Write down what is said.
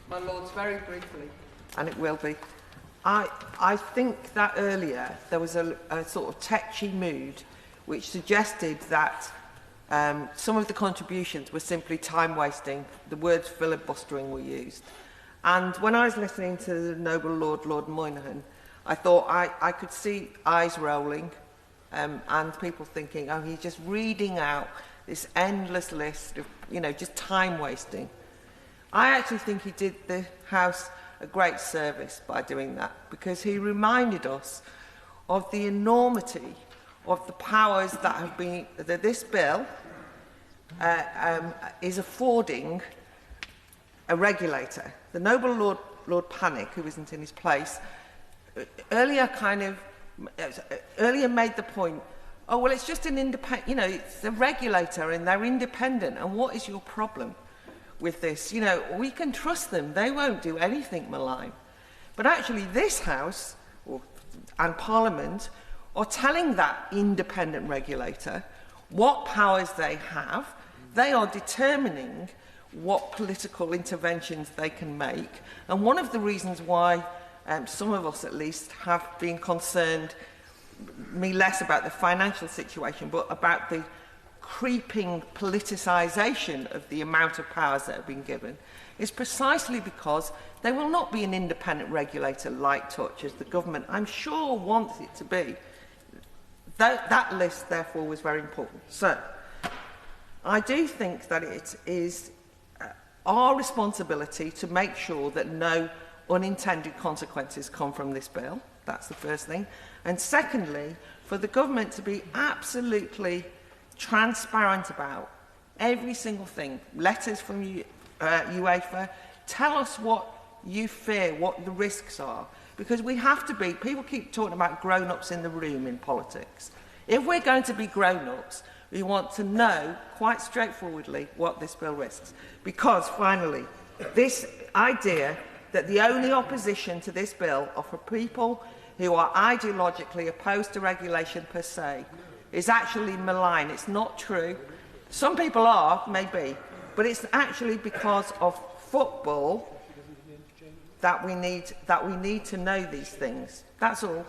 My Lords, very briefly. And it will be. I think that earlier there was a sort of tetchy mood which suggested that some of the contributions were simply time wasting. The words filibustering were used. And when I was listening to the noble Lord Moynihan, I thought I could see eyes rolling and people thinking, oh, he's just reading out this endless list of, just time wasting. I actually think he did the House a great service by doing that, because he reminded us of the enormity of the powers that this bill is affording a regulator. The noble Lord Panic, who isn't in his place, earlier made the point, oh, well, it's just an independent, it's a regulator and they're independent, and what is your problem with this? We can trust them. They won't do anything malign. But actually this House and Parliament are telling that independent regulator what powers they have. They are determining what political interventions they can make. And one of the reasons why some of us at least have been concerned, me less about the financial situation, but about the creeping politicisation of the amount of powers that have been given, is precisely because there will not be an independent regulator light touch as the government, I'm sure, wants it to be. That list, therefore, was very important. So, I do think that it is our responsibility to make sure that no unintended consequences come from this bill. That's the first thing. And secondly, for the government to be absolutely transparent about every single thing. Letters from UEFA, tell us what you fear, what the risks are. Because we have to be, people keep talking about grown-ups in the room in politics. If we're going to be grown-ups, we want to know quite straightforwardly what this bill risks. Because, finally, this idea that the only opposition to this bill are for people who are ideologically opposed to regulation per se is actually malign. It's not true. Some people are, maybe, but it's actually because of football that we need to know these things. That's all.